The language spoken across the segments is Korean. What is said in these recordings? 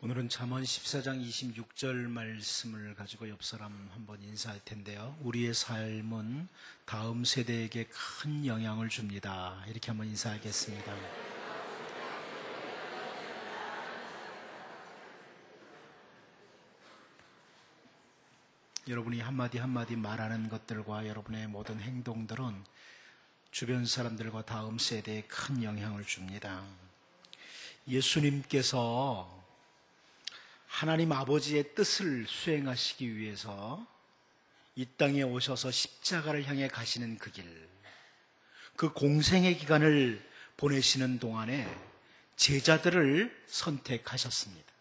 오늘은 잠언 14장 26절 말씀을 가지고 옆 사람 한번 인사할 텐데요. 우리의 삶은 다음 세대에게 큰 영향을 줍니다. 이렇게 한번 인사하겠습니다. 여러분이 한마디 한마디 말하는 것들과 여러분의 모든 행동들은 주변 사람들과 다음 세대에 큰 영향을 줍니다. 예수님께서 하나님 아버지의 뜻을 수행하시기 위해서 이 땅에 오셔서 십자가를 향해 가시는 그 길, 그 공생의 기간을 보내시는 동안에 제자들을 선택하셨습니다.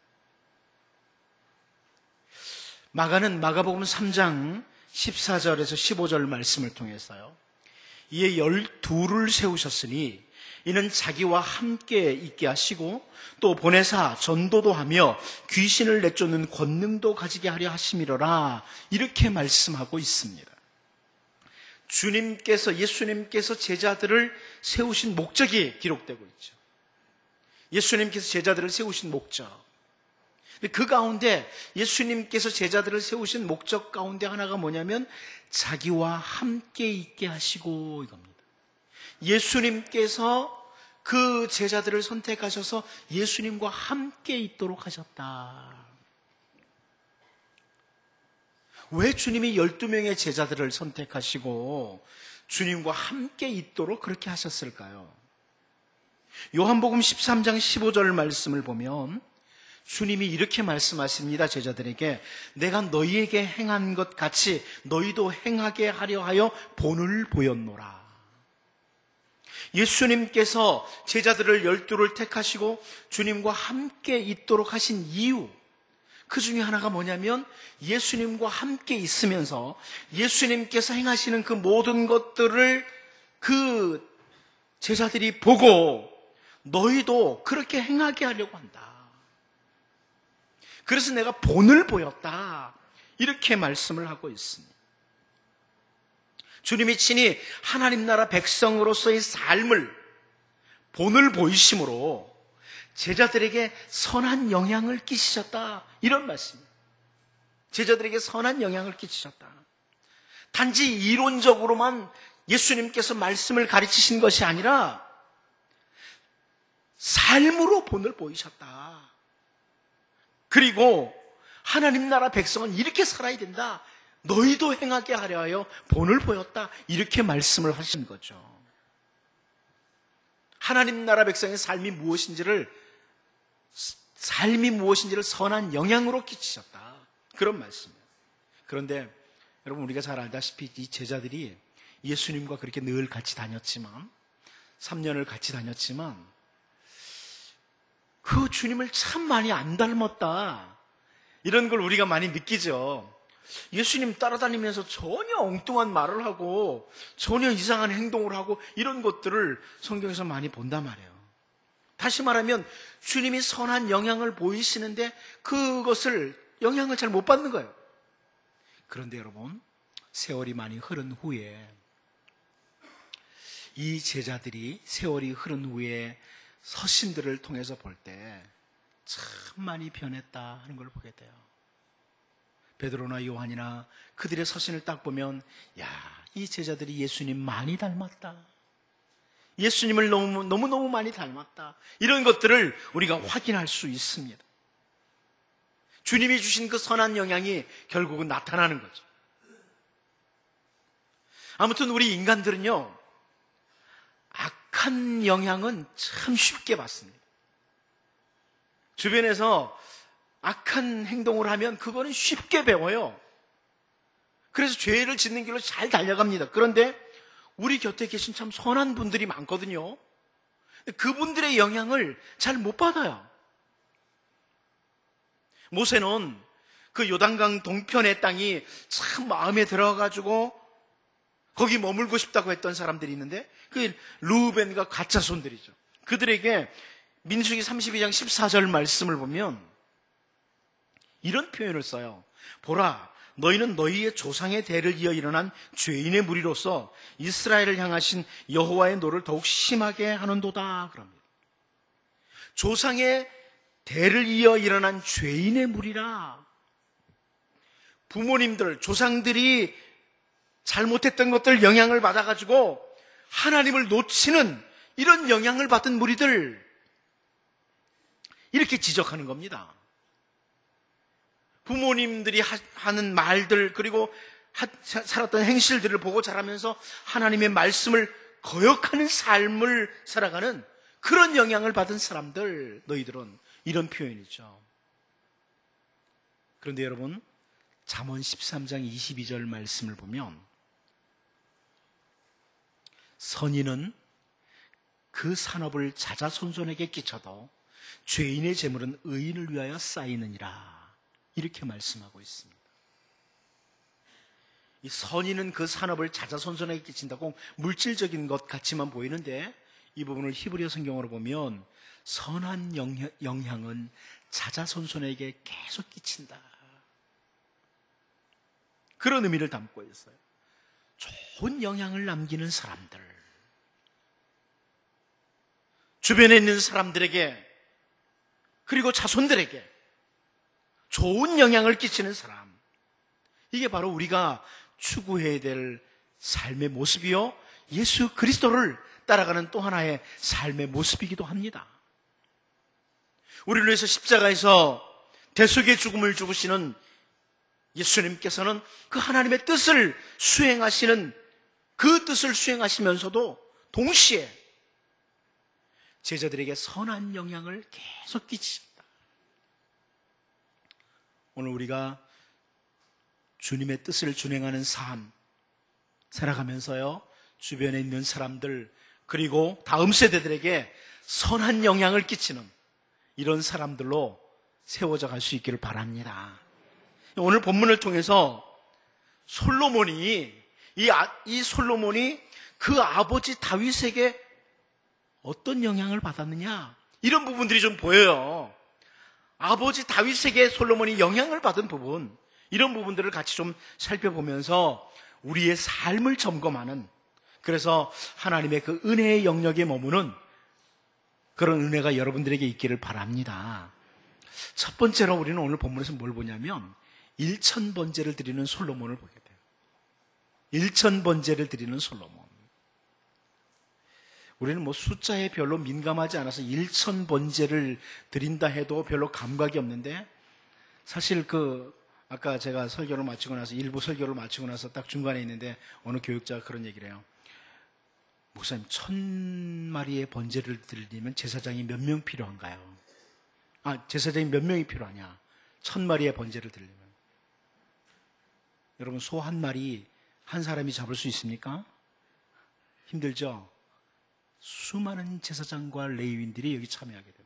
마가는 마가복음 3장 14절에서 15절 말씀을 통해서요, 이에 12를 세우셨으니 이는 자기와 함께 있게 하시고 또 보내사 전도도 하며 귀신을 내쫓는 권능도 가지게 하려 하심이로라, 이렇게 말씀하고 있습니다. 예수님께서 제자들을 세우신 목적이 기록되고 있죠. 예수님께서 제자들을 세우신 목적. 그 가운데 예수님께서 제자들을 세우신 목적 가운데 하나가 뭐냐면 자기와 함께 있게 하시고 이겁니다. 예수님께서 그 제자들을 선택하셔서 예수님과 함께 있도록 하셨다. 왜 주님이 12명의 제자들을 선택하시고 주님과 함께 있도록 그렇게 하셨을까요? 요한복음 13장 15절 말씀을 보면 주님이 이렇게 말씀하십니다. 제자들에게 내가 너희에게 행한 것 같이 너희도 행하게 하려 하여 본을 보였노라. 예수님께서 제자들을 12를 택하시고 주님과 함께 있도록 하신 이유, 그 중에 하나가 뭐냐면 예수님과 함께 있으면서 예수님께서 행하시는 그 모든 것들을 그 제자들이 보고 너희도 그렇게 행하게 하려고 한다. 그래서 내가 본을 보였다. 이렇게 말씀을 하고 있습니다. 주님이 친히 하나님 나라 백성으로서의 삶을 본을 보이심으로 제자들에게 선한 영향을 끼치셨다. 이런 말씀입니다. 제자들에게 선한 영향을 끼치셨다. 단지 이론적으로만 예수님께서 말씀을 가르치신 것이 아니라 삶으로 본을 보이셨다. 그리고 하나님 나라 백성은 이렇게 살아야 된다. 너희도 행하게 하려 하여 본을 보였다. 이렇게 말씀을 하신 거죠. 하나님 나라 백성의 삶이 무엇인지를 선한 영향으로 끼치셨다. 그런 말씀이에요. 그런데 여러분, 우리가 잘 알다시피 이 제자들이 예수님과 그렇게 늘 같이 다녔지만 3년을 같이 다녔지만 그 주님을 참 많이 안 닮았다. 이런 걸 우리가 많이 느끼죠. 예수님 따라다니면서 전혀 엉뚱한 말을 하고 전혀 이상한 행동을 하고 이런 것들을 성경에서 많이 본단 말이에요. 다시 말하면 주님이 선한 영향을 보이시는데 그것을 영향을 잘 못 받는 거예요. 그런데 여러분, 세월이 많이 흐른 후에 이 제자들이 세월이 흐른 후에 서신들을 통해서 볼 때 참 많이 변했다 하는 걸 보게 돼요. 베드로나 요한이나 그들의 서신을 딱 보면 이 제자들이 예수님 많이 닮았다. 예수님을 너무너무 많이 닮았다. 이런 것들을 우리가 확인할 수 있습니다. 주님이 주신 그 선한 영향이 결국은 나타나는 거죠. 아무튼 우리 인간들은요, 악한 영향은 참 쉽게 받습니다. 주변에서 악한 행동을 하면 그거는 쉽게 배워요. 그래서 죄를 짓는 길로 잘 달려갑니다. 그런데 우리 곁에 계신 참 선한 분들이 많거든요. 그분들의 영향을 잘 못 받아요. 모세는 그 요단강 동편의 땅이 참 마음에 들어가지고 거기 머물고 싶다고 했던 사람들이 있는데 그 르우벤과 갓 자손들이죠. 그들에게 민수기 32장 14절 말씀을 보면 이런 표현을 써요. 보라, 너희는 너희의 조상의 대를 이어 일어난 죄인의 무리로서 이스라엘을 향하신 여호와의 노를 더욱 심하게 하는도다. 그럽니다. 조상의 대를 이어 일어난 죄인의 무리라. 부모님들, 조상들이 잘못했던 것들 영향을 받아가지고 하나님을 놓치는 이런 영향을 받은 무리들, 이렇게 지적하는 겁니다. 부모님들이 하는 말들, 그리고 살았던 행실들을 보고 자라면서 하나님의 말씀을 거역하는 삶을 살아가는 그런 영향을 받은 사람들, 너희들은, 이런 표현이죠. 그런데 여러분, 잠언 13장 22절 말씀을 보면 선인은 그 산업을 자자손손에게 끼쳐도 죄인의 재물은 의인을 위하여 쌓이느니라, 이렇게 말씀하고 있습니다. 이 선인은 그 산업을 자자손손에게 끼친다고 물질적인 것 같이만 보이는데, 이 부분을 히브리어 성경으로 보면 선한 영향은 자자손손에게 계속 끼친다, 그런 의미를 담고 있어요. 좋은 영향을 남기는 사람들, 주변에 있는 사람들에게, 그리고 자손들에게 좋은 영향을 끼치는 사람, 이게 바로 우리가 추구해야 될 삶의 모습이요, 예수 그리스도를 따라가는 또 하나의 삶의 모습이기도 합니다. 우리를 위해서 십자가에서 대속의 죽음을 죽으시는 예수님께서는 그 하나님의 뜻을 수행하시는, 그 뜻을 수행하시면서도 동시에 제자들에게 선한 영향을 계속 끼치십니다. 오늘 우리가 주님의 뜻을 준행하는 삶 살아가면서요, 주변에 있는 사람들, 그리고 다음 세대들에게 선한 영향을 끼치는 이런 사람들로 세워져 갈 수 있기를 바랍니다. 오늘 본문을 통해서 솔로몬이, 이 솔로몬이 그 아버지 다윗에게 어떤 영향을 받았느냐, 이런 부분들이 좀 보여요. 아버지 다윗에게 솔로몬이 영향을 받은 부분, 이런 부분들을 같이 좀 살펴보면서 우리의 삶을 점검하는, 그래서 하나님의 그 은혜의 영역에 머무는 그런 은혜가 여러분들에게 있기를 바랍니다. 첫 번째로 우리는 오늘 본문에서 뭘 보냐면 1000번제를 드리는 솔로몬을 보게 돼요. 1000번제를 드리는 솔로몬. 우리는 뭐 숫자에 별로 민감하지 않아서 1000번제를 드린다 해도 별로 감각이 없는데, 사실 아까 제가 설교를 마치고 나서, 일부 설교를 마치고 나서 딱 중간에 있는데 어느 교육자가 그런 얘기를 해요. 목사님, 1000마리의 번제를 드리려면 제사장이 몇 명 필요한가요? 제사장이 몇 명이 필요하냐? 1000마리의 번제를 드리려면. 여러분, 소 한 마리 한 사람이 잡을 수 있습니까? 힘들죠? 수많은 제사장과 레위인들이 여기 참여하게 됩니다.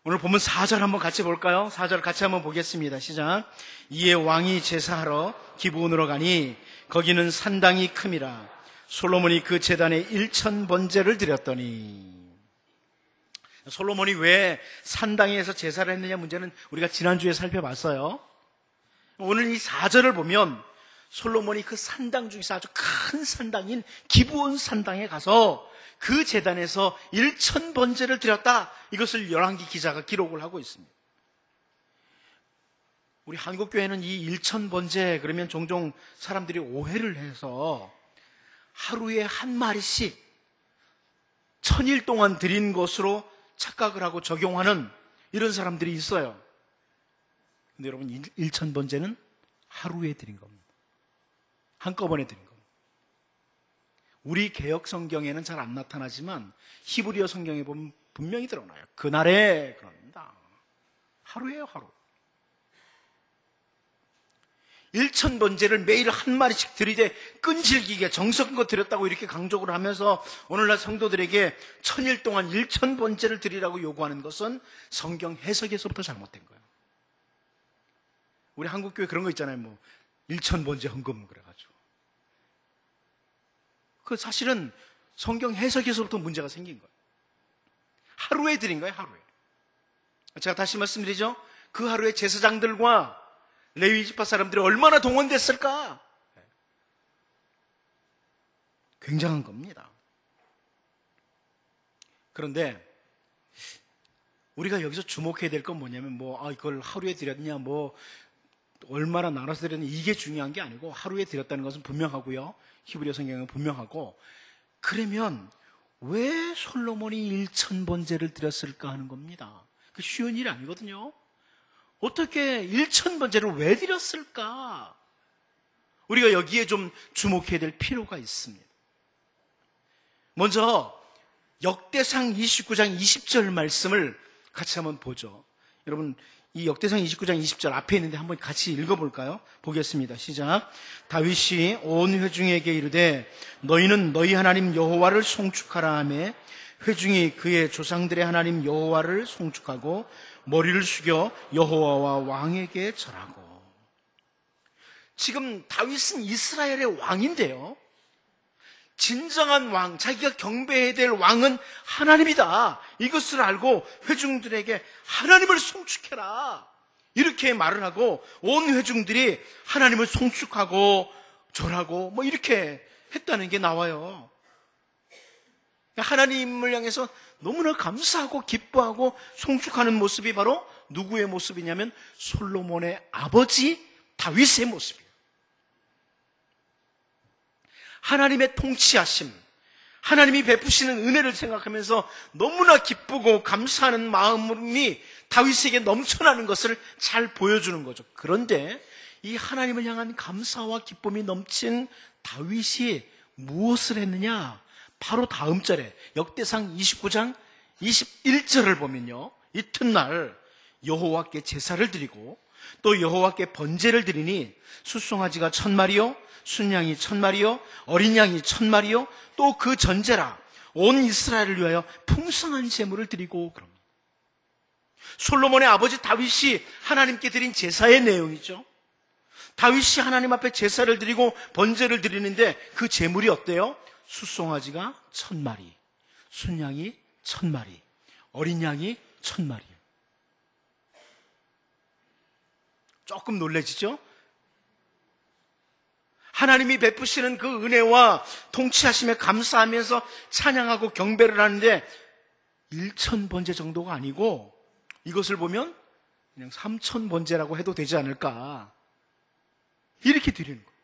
오늘 보면 4절 한번 같이 볼까요? 4절 같이 한번 보겠습니다. 시작. 이에 왕이 제사하러 기브온으로 가니 거기는 산당이 큼이라. 솔로몬이 그 제단에 1000번제를 드렸더니. 솔로몬이 왜 산당에서 제사를 했느냐 문제는 우리가 지난주에 살펴봤어요. 오늘 이 4절을 보면 솔로몬이 그 산당 중에서 아주 큰 산당인 기브온 산당에 가서 그 제단에서 1000번제를 드렸다, 이것을 열왕기 기자가 기록을 하고 있습니다. 우리 한국교회는 이 1000번제 그러면 종종 사람들이 오해를 해서 하루에 한 마리씩 1000일 동안 드린 것으로 착각을 하고 적용하는 이런 사람들이 있어요. 근데 여러분, 1000번제는 하루에 드린 겁니다. 한꺼번에 드린 겁니다. 우리 개역 성경에는 잘 안 나타나지만 히브리어 성경에 보면 분명히 드러나요. 그날에, 그럽니다. 하루예요, 하루. 1000번제를 매일 한 마리씩 드리되 끈질기게 정성껏 드렸다고 이렇게 강조를 하면서 오늘날 성도들에게 1000일 동안 1000번제를 드리라고 요구하는 것은 성경 해석에서부터 잘못된 거예요. 우리 한국교회 그런 거 있잖아요. 뭐 1000번제 헌금 그래가지고. 그 사실은 성경 해석에서부터 문제가 생긴 거예요. 하루에 드린 거예요, 하루에. 제가 다시 말씀드리죠. 그 하루에 제사장들과 레위 지파 사람들이 얼마나 동원됐을까? 굉장한 겁니다. 그런데 우리가 여기서 주목해야 될 건 뭐냐면 이걸 하루에 드렸냐, 얼마나 나눠서 드렸냐, 이게 중요한 게 아니고 하루에 드렸다는 것은 분명하고요. 히브리어 성경은 분명하고, 그러면 왜 솔로몬이 1000번제를 드렸을까 하는 겁니다. 그 쉬운 일이 아니거든요. 어떻게 1000번제를 왜 드렸을까? 우리가 여기에 좀 주목해야 될 필요가 있습니다. 먼저 역대상 29장 20절 말씀을 같이 한번 보죠. 여러분, 이 역대상 29장 20절 앞에 있는데 한번 같이 읽어볼까요? 보겠습니다. 시작. 다윗이 온 회중에게 이르되 너희는 너희 하나님 여호와를 송축하라 하매 회중이 그의 조상들의 하나님 여호와를 송축하고 머리를 숙여 여호와와 왕에게 절하고. 지금 다윗은 이스라엘의 왕인데요, 진정한 왕, 자기가 경배해야 될 왕은 하나님이다, 이것을 알고 회중들에게 하나님을 송축해라, 이렇게 말을 하고 온 회중들이 하나님을 송축하고 절하고 이렇게 했다는 게 나와요. 하나님을 향해서 너무나 감사하고 기뻐하고 송축하는 모습이 바로 누구의 모습이냐면 솔로몬의 아버지 다윗의 모습이에요. 하나님의 통치하심, 하나님이 베푸시는 은혜를 생각하면서 너무나 기쁘고 감사하는 마음이 다윗에게 넘쳐나는 것을 잘 보여주는 거죠. 그런데 이 하나님을 향한 감사와 기쁨이 넘친 다윗이 무엇을 했느냐? 바로 다음 절에 역대상 29장 21절을 보면요, 이튿날 여호와께 제사를 드리고 또 여호와께 번제를 드리니 숫송아지가 1000마리요 순양이 1000마리요 어린 양이 1000마리요 또 그 전제라 온 이스라엘을 위하여 풍성한 제물을 드리고. 그럼 솔로몬의 아버지 다윗이 하나님께 드린 제사의 내용이죠. 다윗이 하나님 앞에 제사를 드리고 번제를 드리는데 그 제물이 어때요? 숫송아지가 1000마리, 순양이 1000마리, 어린 양이 1000마리. 조금 놀라지죠? 하나님이 베푸시는 그 은혜와 통치하심에 감사하면서 찬양하고 경배를 하는데 1000번제 정도가 아니고 이것을 보면 그냥 3000번제라고 해도 되지 않을까, 이렇게 드리는 거예요.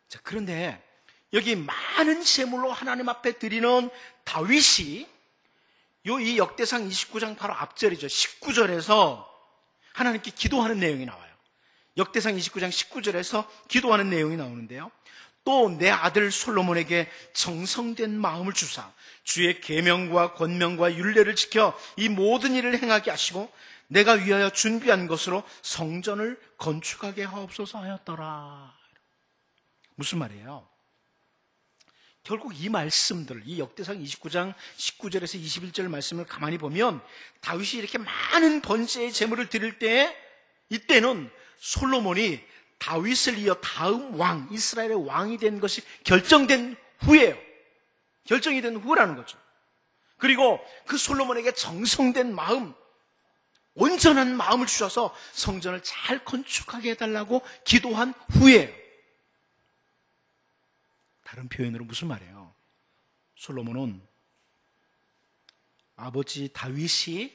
자, 그런데 여기 많은 제물로 하나님 앞에 드리는 다윗이 이 역대상 29장 바로 앞절이죠. 19절에서 하나님께 기도하는 내용이 나와요. 역대상 29장 19절에서 기도하는 내용이 나오는데요, 또 내 아들 솔로몬에게 정성된 마음을 주사 주의 계명과 권명과 율례를 지켜 이 모든 일을 행하게 하시고 내가 위하여 준비한 것으로 성전을 건축하게 하옵소서 하였더라. 무슨 말이에요? 결국 이 말씀들, 이 역대상 29장 19절에서 21절 말씀을 가만히 보면 다윗이 이렇게 많은 번제의 제물을 드릴 때, 이때는 솔로몬이 다윗을 이어 다음 왕, 이스라엘의 왕이 된 것이 결정된 후예요. 결정이 된 후라는 거죠. 그리고 그 솔로몬에게 정성된 마음, 온전한 마음을 주셔서 성전을 잘 건축하게 해달라고 기도한 후예요. 다른 표현으로 무슨 말이에요? 솔로몬은 아버지 다윗이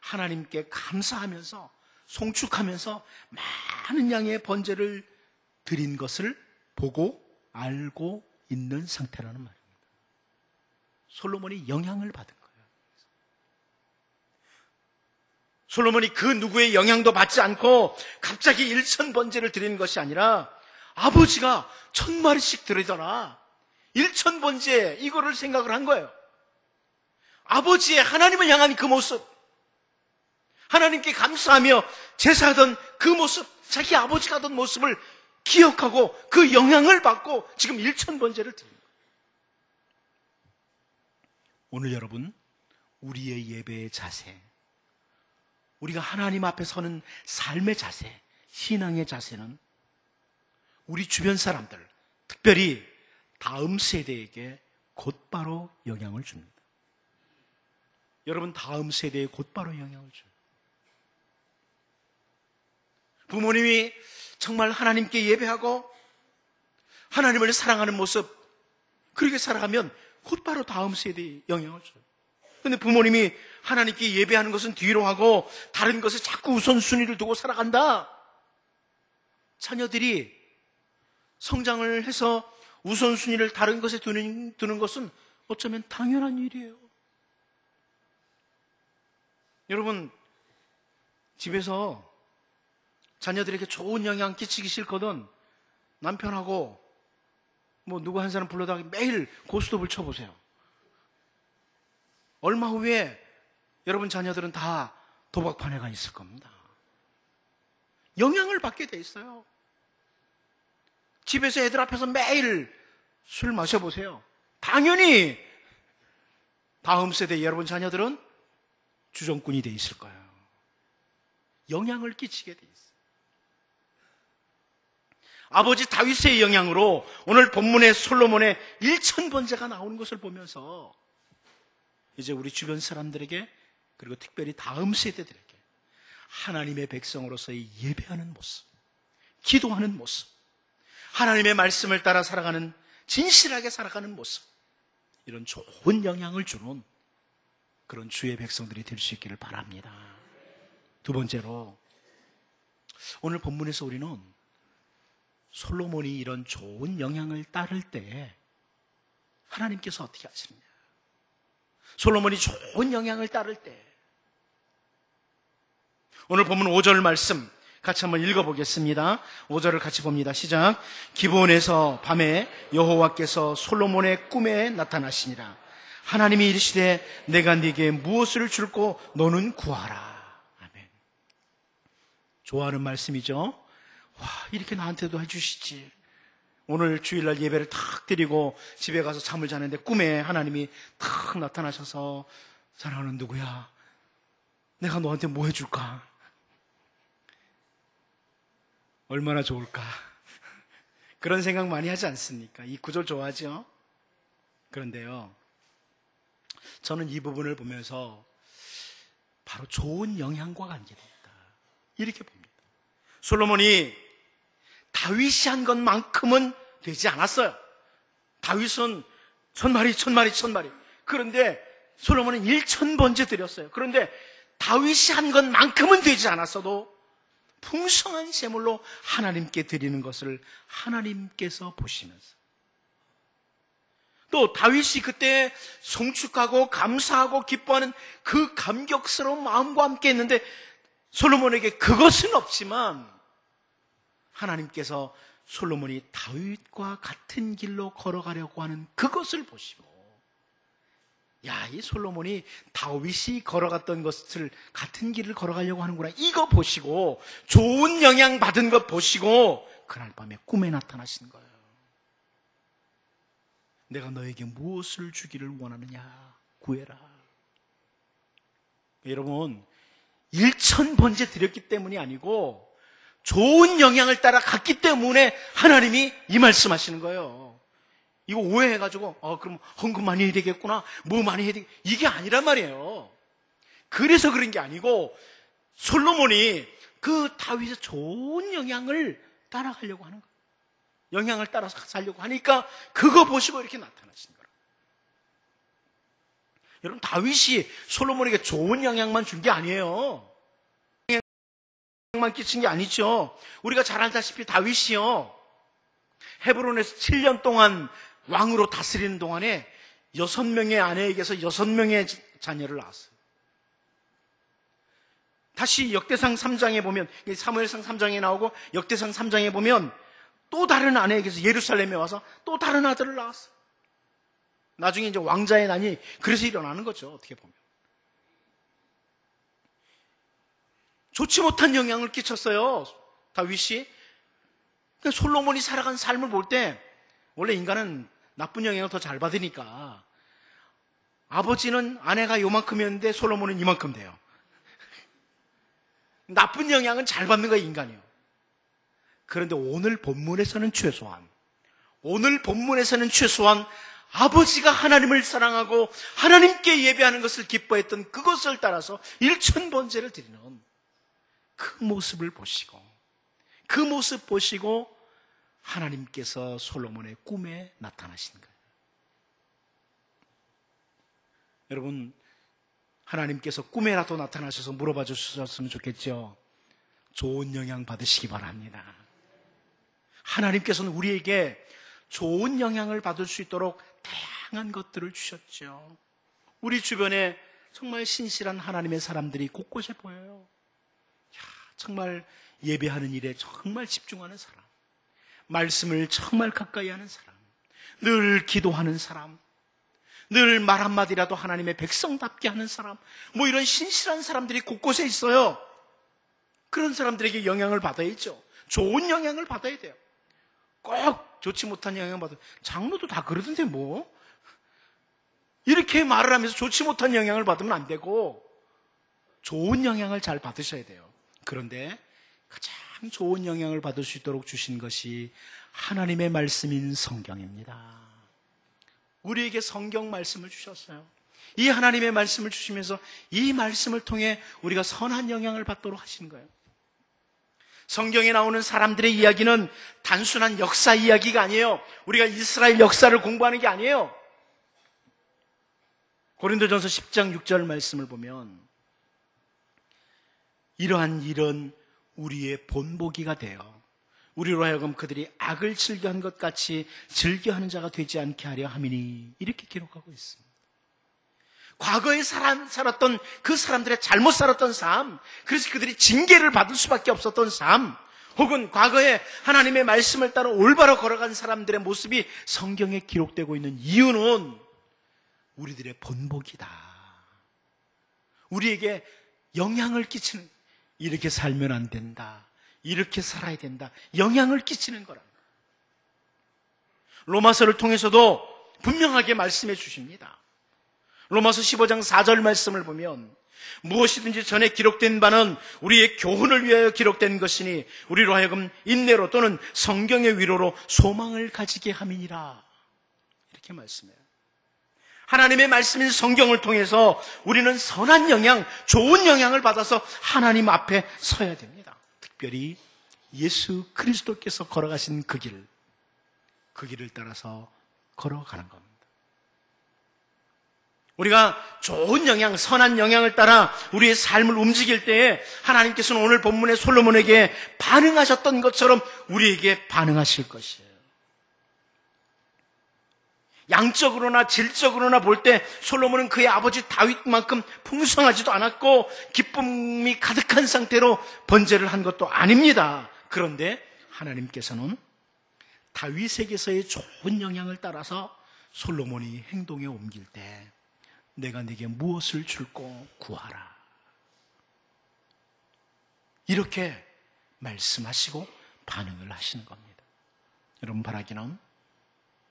하나님께 감사하면서 송축하면서 많은 양의 번제를 드린 것을 보고 알고 있는 상태라는 말입니다. 솔로몬이 영향을 받은 거예요. 솔로몬이 그 누구의 영향도 받지 않고 갑자기 1000번제를 드리는 것이 아니라 아버지가 1000마리씩 드리더라, 1000번제, 이거를 생각을 한 거예요. 아버지의 하나님을 향한 그 모습, 하나님께 감사하며 제사하던 그 모습, 자기 아버지가 하던 모습을 기억하고 그 영향을 받고 지금 1000번제를 드립니다. 오늘 여러분, 우리의 예배의 자세, 우리가 하나님 앞에 서는 삶의 자세, 신앙의 자세는 우리 주변 사람들, 특별히 다음 세대에게 곧바로 영향을 줍니다. 여러분, 다음 세대에 곧바로 영향을 줍니다. 부모님이 정말 하나님께 예배하고 하나님을 사랑하는 모습, 그렇게 살아가면 곧바로 다음 세대에 영향을 줘요. 근데 부모님이 하나님께 예배하는 것은 뒤로 하고 다른 것에 자꾸 우선순위를 두고 살아간다. 자녀들이 성장을 해서 우선순위를 다른 것에 두는 것은 어쩌면 당연한 일이에요. 여러분, 집에서 자녀들에게 좋은 영향 끼치기 싫거든 남편하고 누구 한 사람 불러다가 매일 고스톱을 쳐보세요. 얼마 후에 여러분 자녀들은 다 도박판에 가 있을 겁니다. 영향을 받게 돼 있어요. 집에서 애들 앞에서 매일 술 마셔보세요. 당연히 다음 세대 여러분 자녀들은 주정꾼이 돼 있을 거예요. 영향을 끼치게 돼 있어요. 아버지 다윗의 영향으로 오늘 본문의 솔로몬의 1000번째가 나오는 것을 보면서 이제 우리 주변 사람들에게 그리고 특별히 다음 세대들에게 하나님의 백성으로서의 예배하는 모습, 기도하는 모습, 하나님의 말씀을 따라 살아가는, 진실하게 살아가는 모습, 이런 좋은 영향을 주는 그런 주의 백성들이 될 수 있기를 바랍니다. 두 번째로, 오늘 본문에서 우리는 솔로몬이 이런 좋은 영향을 따를 때 하나님께서 어떻게 하시느냐, 솔로몬이 좋은 영향을 따를 때, 오늘 본문 5절 말씀 같이 한번 읽어보겠습니다. 5절을 같이 봅니다. 시작. 기브온에서 밤에 여호와께서 솔로몬의 꿈에 나타나시니라. 하나님이 이르시되 내가 네게 무엇을 줄고 너는 구하라. 아멘. 좋아하는 말씀이죠. 와, 이렇게 나한테도 해주시지. 오늘 주일날 예배를 탁 드리고 집에 가서 잠을 자는데 꿈에 하나님이 탁 나타나셔서 사랑하는 누구야, 내가 너한테 뭐 해줄까? 얼마나 좋을까? 그런 생각 많이 하지 않습니까? 이 구절 좋아하죠? 그런데요, 저는 이 부분을 보면서 바로 좋은 영향과 관계됩니다. 이렇게 봅니다. 솔로몬이 다윗이 한 것만큼은 되지 않았어요. 다윗은 1000마리. 그런데 솔로몬은 1000번째 드렸어요. 그런데 다윗이 한 것만큼은 되지 않았어도 풍성한 제물로 하나님께 드리는 것을 하나님께서 보시면서, 또 다윗이 그때 송축하고 감사하고 기뻐하는 그 감격스러운 마음과 함께 했는데 솔로몬에게 그것은 없지만 하나님께서 솔로몬이 다윗과 같은 길로 걸어가려고 하는 그것을 보시고, 야, 이 솔로몬이 다윗이 걸어갔던 것을 같은 길을 걸어가려고 하는구나, 이거 보시고 좋은 영향 받은 것 보시고 그날 밤에 꿈에 나타나신 거예요. 내가 너에게 무엇을 주기를 원하느냐, 구해라. 여러분, 1000번째 드렸기 때문이 아니고 좋은 영향을 따라 갔기 때문에 하나님이 이 말씀하시는 거예요. 이거 오해해가지고 그럼 헌금 많이 해야 되겠구나, 뭐 많이 해야 되겠구나, 이게 아니란 말이에요. 그래서 그런 게 아니고 솔로몬이 그 다윗의 좋은 영향을 따라가려고 하는 거예요. 영향을 따라서 살려고 하니까 그거 보시고 이렇게 나타나신 거예요. 여러분, 다윗이 솔로몬에게 좋은 영향만 준 게 아니에요. 영향만 끼친 게 아니죠. 우리가 잘 알다시피 다윗이요, 헤브론에서 7년 동안 왕으로 다스리는 동안에 6명의 아내에게서 6명의 자녀를 낳았어요. 다시 역대상 3장에 보면, 사무엘상 3장에 나오고 역대상 3장에 보면 또 다른 아내에게서 예루살렘에 와서 또 다른 아들을 낳았어요. 나중에 이제 왕자의 난이 그래서 일어나는 거죠, 어떻게 보면. 좋지 못한 영향을 끼쳤어요, 다윗이. 솔로몬이 살아간 삶을 볼 때 원래 인간은 나쁜 영향을 더 잘 받으니까 아버지는 아내가 요만큼이었는데 솔로몬은 이만큼 돼요. 나쁜 영향은 잘 받는 거예요, 인간이요. 그런데 오늘 본문에서는 최소한 아버지가 하나님을 사랑하고 하나님께 예배하는 것을 기뻐했던 그것을 따라서 1000번째를 드리는 그 모습을 보시고, 그 모습 보시고 하나님께서 솔로몬의 꿈에 나타나신 거예요. 여러분, 하나님께서 꿈에라도 나타나셔서 물어봐 주셨으면 좋겠죠. 좋은 영향 받으시기 바랍니다. 하나님께서는 우리에게 좋은 영향을 받을 수 있도록 다양한 것들을 주셨죠. 우리 주변에 정말 신실한 하나님의 사람들이 곳곳에 보여요. 정말 예배하는 일에 정말 집중하는 사람, 말씀을 정말 가까이 하는 사람, 늘 기도하는 사람, 늘 말 한마디라도 하나님의 백성답게 하는 사람, 이런 신실한 사람들이 곳곳에 있어요. 그런 사람들에게 영향을 받아야죠. 좋은 영향을 받아야 돼요. 꼭 좋지 못한 영향을 받아요. 장로도 다 그러던데 이렇게 말을 하면서 좋지 못한 영향을 받으면 안 되고 좋은 영향을 잘 받으셔야 돼요. 그런데 가장 좋은 영향을 받을 수 있도록 주신 것이 하나님의 말씀인 성경입니다. 우리에게 성경 말씀을 주셨어요. 이 하나님의 말씀을 주시면서 이 말씀을 통해 우리가 선한 영향을 받도록 하신 거예요. 성경에 나오는 사람들의 이야기는 단순한 역사 이야기가 아니에요. 우리가 이스라엘 역사를 공부하는 게 아니에요. 고린도전서 10장 6절 말씀을 보면 이러한 일은 우리의 본보기가 되어 우리로 하여금 그들이 악을 즐겨한 것 같이 즐겨하는 자가 되지 않게 하려 함이니, 이렇게 기록하고 있습니다. 과거에 살았던 그 사람들의 잘못 살았던 삶, 그래서 그들이 징계를 받을 수밖에 없었던 삶, 혹은 과거에 하나님의 말씀을 따라 올바로 걸어간 사람들의 모습이 성경에 기록되고 있는 이유는 우리들의 본보기다. 우리에게 영향을 끼치는, 이렇게 살면 안 된다, 이렇게 살아야 된다, 영향을 끼치는 거랍니다. 로마서를 통해서도 분명하게 말씀해 주십니다. 로마서 15장 4절 말씀을 보면 무엇이든지 전에 기록된 바는 우리의 교훈을 위하여 기록된 것이니 우리로 하여금 인내로 또는 성경의 위로로 소망을 가지게 함이니라, 이렇게 말씀해요. 하나님의 말씀인 성경을 통해서 우리는 선한 영향, 좋은 영향을 받아서 하나님 앞에 서야 됩니다. 특별히 예수 그리스도께서 걸어가신 그 길을 따라서 걸어가는 겁니다. 우리가 좋은 영향, 선한 영향을 따라 우리의 삶을 움직일 때에 하나님께서는 오늘 본문의 솔로몬에게 반응하셨던 것처럼 우리에게 반응하실 것이에요. 양적으로나 질적으로나 볼 때 솔로몬은 그의 아버지 다윗만큼 풍성하지도 않았고 기쁨이 가득한 상태로 번제를 한 것도 아닙니다. 그런데 하나님께서는 다윗에게서의 좋은 영향을 따라서 솔로몬이 행동에 옮길 때 내가 네게 무엇을 줄고 구하라, 이렇게 말씀하시고 반응을 하시는 겁니다. 여러분, 바라기는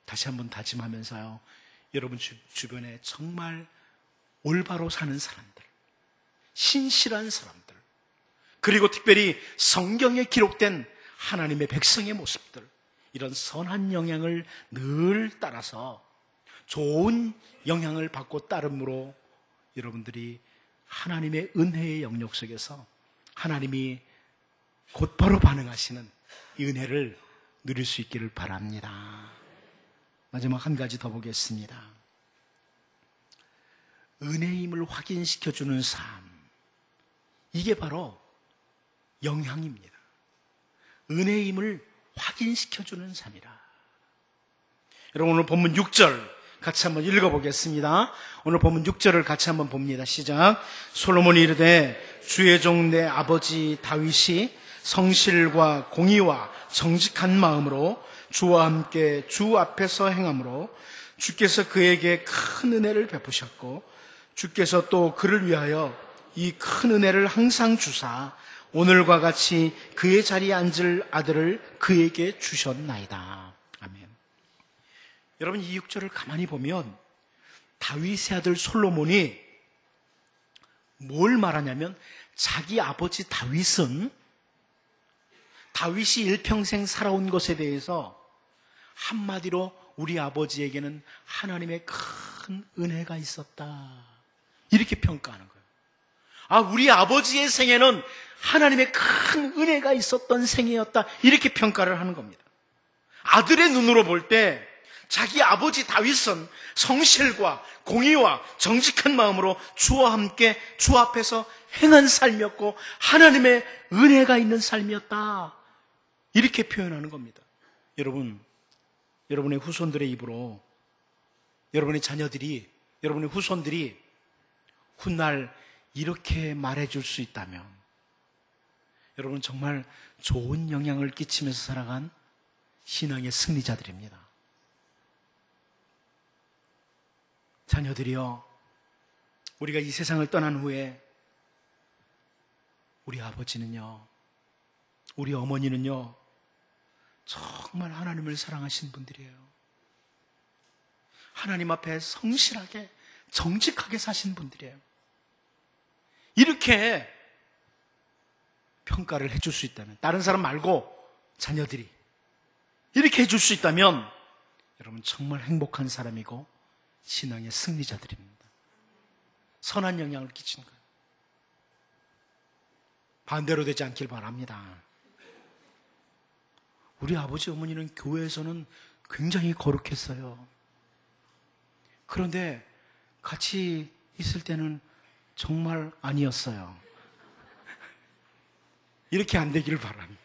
다시 한번 다짐하면서요, 여러분 주변에 정말 올바로 사는 사람들, 신실한 사람들, 그리고 특별히 성경에 기록된 하나님의 백성의 모습들, 이런 선한 영향을 늘 따라서 좋은 영향을 받고 따름으로 여러분들이 하나님의 은혜의 영역 속에서 하나님이 곧바로 반응하시는 이 은혜를 누릴 수 있기를 바랍니다. 마지막 한 가지 더 보겠습니다. 은혜임을 확인시켜주는 삶, 이게 바로 영향입니다. 은혜임을 확인시켜주는 삶이라. 여러분, 오늘 본문 6절 같이 한번 읽어보겠습니다. 오늘 본문 6절을 같이 한번 봅니다. 시작. 솔로몬이 이르되 주의 종 내 아버지 다윗이 성실과 공의와 정직한 마음으로 주와 함께 주 앞에서 행함으로 주께서 그에게 큰 은혜를 베푸셨고 주께서 또 그를 위하여 이 큰 은혜를 항상 주사 오늘과 같이 그의 자리에 앉을 아들을 그에게 주셨나이다. 아멘. 여러분, 이 6절을 가만히 보면 다윗의 아들 솔로몬이 뭘 말하냐면 자기 아버지 다윗이 일평생 살아온 것에 대해서 한마디로 우리 아버지에게는 하나님의 큰 은혜가 있었다, 이렇게 평가하는 거예요. 우리 아버지의 생애는 하나님의 큰 은혜가 있었던 생애였다, 이렇게 평가를 하는 겁니다. 아들의 눈으로 볼 때 자기 아버지 다윗은 성실과 공의와 정직한 마음으로 주와 함께 주 앞에서 행한 삶이었고 하나님의 은혜가 있는 삶이었다. 이렇게 표현하는 겁니다. 여러분, 여러분의 후손들의 입으로 여러분의 자녀들이, 여러분의 후손들이 훗날 이렇게 말해줄 수 있다면 여러분 정말 좋은 영향을 끼치면서 살아간 신앙의 승리자들입니다. 자녀들이여, 우리가 이 세상을 떠난 후에 우리 아버지는요, 우리 어머니는요, 정말 하나님을 사랑하신 분들이에요. 하나님 앞에 성실하게, 정직하게 사신 분들이에요. 이렇게 평가를 해줄 수 있다면, 다른 사람 말고 자녀들이 이렇게 해줄 수 있다면 여러분 정말 행복한 사람이고 신앙의 승리자들입니다. 선한 영향을 끼치는 거예요. 반대로 되지 않길 바랍니다. 우리 아버지 어머니는 교회에서는 굉장히 거룩했어요. 그런데 같이 있을 때는 정말 아니었어요. 이렇게 안 되기를 바랍니다.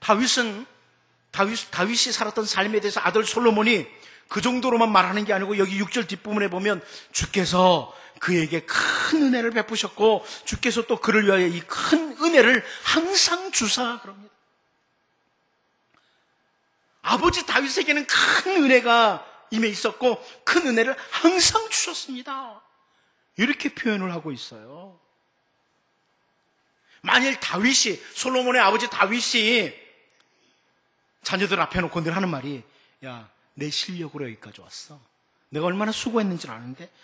다윗이 살았던 삶에 대해서 아들 솔로몬이 그 정도로만 말하는 게 아니고 여기 6절 뒷부분에 보면 주께서 그에게 큰 은혜를 베푸셨고 주께서 또 그를 위하여 이 큰 은혜를 항상 주사 그럽니다. 아버지 다윗에게는 큰 은혜가 임해 있었고 큰 은혜를 항상 주셨습니다. 이렇게 표현을 하고 있어요. 만일 솔로몬의 아버지 다윗이 자녀들 앞에 놓고 늘 하는 말이, 야, 내 실력으로 여기까지 왔어. 내가 얼마나 수고했는지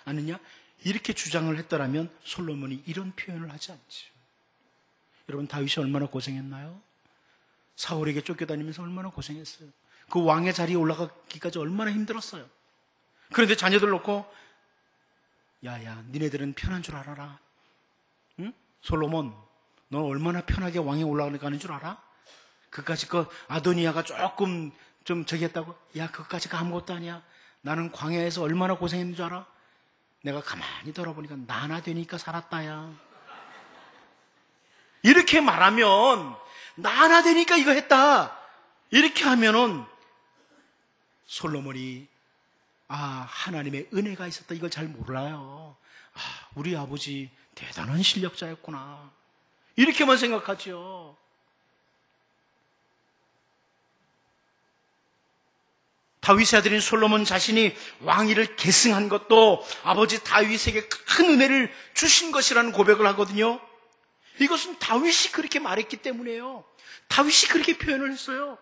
아느냐? 이렇게 주장을 했더라면 솔로몬이 이런 표현을 하지 않죠. 여러분, 다윗이 얼마나 고생했나요? 사울에게 쫓겨다니면서 얼마나 고생했어요. 그 왕의 자리에 올라가기까지 얼마나 힘들었어요. 그런데 자녀들 놓고, 야야, 니네들은 편한 줄 알아라. 응? 솔로몬, 넌 얼마나 편하게 왕에 올라가는 줄 알아? 그까짓 거 아도니아가 조금 좀 저기 했다고? 야, 그까짓 거 아무것도 아니야. 나는 광야에서 얼마나 고생했는 줄 알아? 내가 가만히 돌아보니까 나나 되니까 살았다야. 이렇게 말하면 나나 되니까 이거 했다. 이렇게 하면은 솔로몬이 하나님의 은혜가 있었다. 이걸 잘 몰라요. 우리 아버지 대단한 실력자였구나. 이렇게만 생각하죠. 다윗의 아들인 솔로몬 자신이 왕위를 계승한 것도 아버지 다윗에게 큰 은혜를 주신 것이라는 고백을 하거든요. 이것은 다윗이 그렇게 말했기 때문에요. 다윗이 그렇게 표현을 했어요.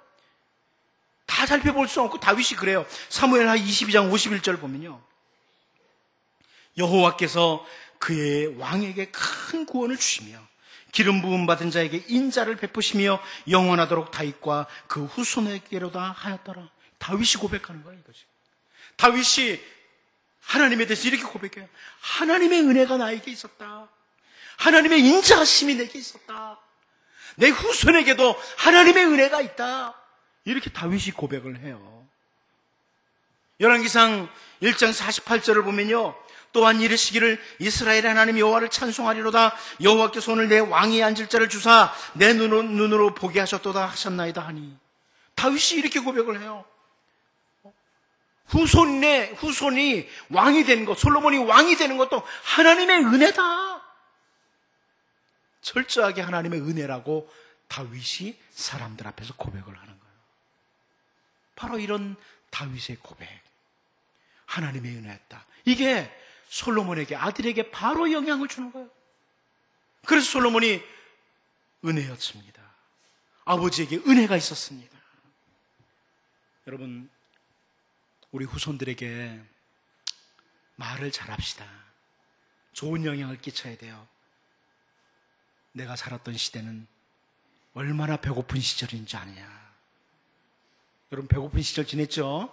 다 살펴볼 수 없고 다윗이 그래요. 사무엘하 22장 51절 보면요, 여호와께서 그의 왕에게 큰 구원을 주시며 기름 부음 받은 자에게 인자를 베푸시며 영원하도록 다윗과 그 후손에게로다 하였더라. 다윗이 고백하는 거예요, 이거지. 다윗이 하나님에 대해서 이렇게 고백해요. 하나님의 은혜가 나에게 있었다. 하나님의 인자하심이 내게 있었다. 내 후손에게도 하나님의 은혜가 있다. 이렇게 다윗이 고백을 해요. 열왕기상 1장 48절을 보면요, 또한 이르시기를 이스라엘의 하나님 여호와를 찬송하리로다. 여호와께서 오늘 내 왕위에 앉을 자를 주사 내 눈으로 보게 하셨도다 하셨나이다 하니. 다윗이 이렇게 고백을 해요. 후손이 왕이 되는 것, 솔로몬이 왕이 되는 것도 하나님의 은혜다. 철저하게 하나님의 은혜라고 다윗이 사람들 앞에서 고백을 하는 거예요. 바로 이런 다윗의 고백, 하나님의 은혜였다. 이게 솔로몬에게, 아들에게 바로 영향을 주는 거예요. 그래서 솔로몬이 은혜였습니다. 아버지에게 은혜가 있었습니다. 여러분, 우리 후손들에게 말을 잘합시다. 좋은 영향을 끼쳐야 돼요. 내가 살았던 시대는 얼마나 배고픈 시절인지 아느냐. 여러분, 배고픈 시절 지냈죠?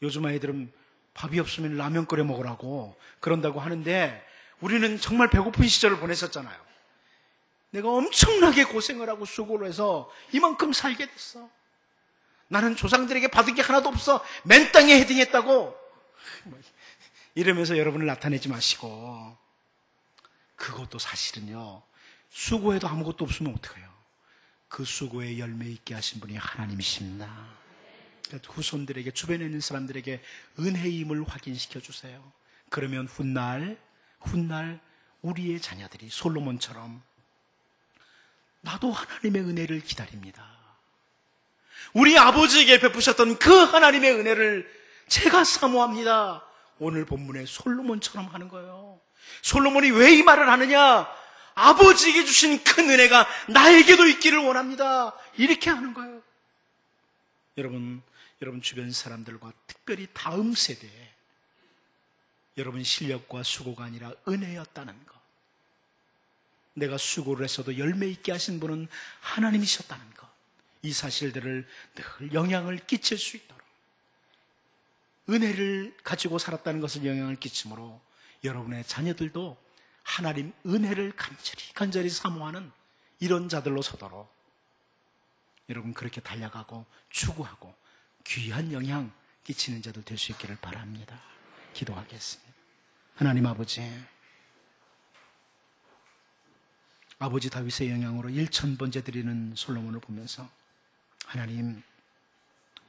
요즘 아이들은 밥이 없으면 라면 끓여 먹으라고 그런다고 하는데 우리는 정말 배고픈 시절을 보냈었잖아요. 내가 엄청나게 고생을 하고 수고를 해서 이만큼 살게 됐어. 나는 조상들에게 받은 게 하나도 없어. 맨 땅에 헤딩했다고. 이러면서 여러분을 나타내지 마시고, 그것도 사실은요, 수고해도 아무것도 없으면 어떡해요? 그 수고에 열매 있게 하신 분이 하나님이십니다. 후손들에게, 주변에 있는 사람들에게 은혜임을 확인시켜 주세요. 그러면 훗날 우리의 자녀들이 솔로몬처럼 나도 하나님의 은혜를 기다립니다. 우리 아버지에게 베푸셨던 그 하나님의 은혜를 제가 사모합니다. 오늘 본문에 솔로몬처럼 하는 거예요. 솔로몬이 왜 이 말을 하느냐? 아버지에게 주신 큰 은혜가 나에게도 있기를 원합니다. 이렇게 하는 거예요. 여러분 주변 사람들과 특별히 다음 세대에 여러분 실력과 수고가 아니라 은혜였다는 것, 내가 수고를 했어도 열매 있게 하신 분은 하나님이셨다는 것, 이 사실들을 늘 영향을 끼칠 수 있도록, 은혜를 가지고 살았다는 것을 영향을 끼치므로 여러분의 자녀들도 하나님 은혜를 간절히 사모하는 이런 자들로 서도록 여러분 그렇게 달려가고 추구하고 귀한 영향 끼치는 자들 될 수 있기를 바랍니다. 기도하겠습니다. 하나님 아버지 다윗의 영향으로 1000번째 드리는 솔로몬을 보면서 하나님,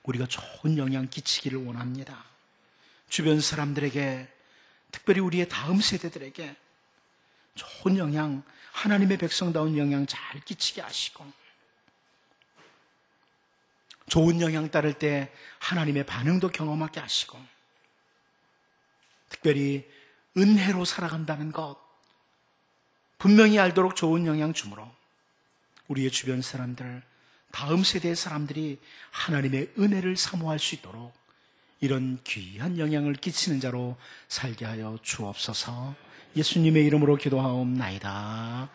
우리가 좋은 영향 끼치기를 원합니다. 주변 사람들에게, 특별히 우리의 다음 세대들에게 좋은 영향, 하나님의 백성다운 영향 잘 끼치게 하시고, 좋은 영향 따를 때 하나님의 반응도 경험하게 하시고, 특별히 은혜로 살아간다는 것 분명히 알도록 좋은 영향 주므로 우리의 주변 사람들, 다음 세대의 사람들이 하나님의 은혜를 사모할 수 있도록 이런 귀한 영향을 끼치는 자로 살게 하여 주옵소서. 예수님의 이름으로 기도하옵나이다.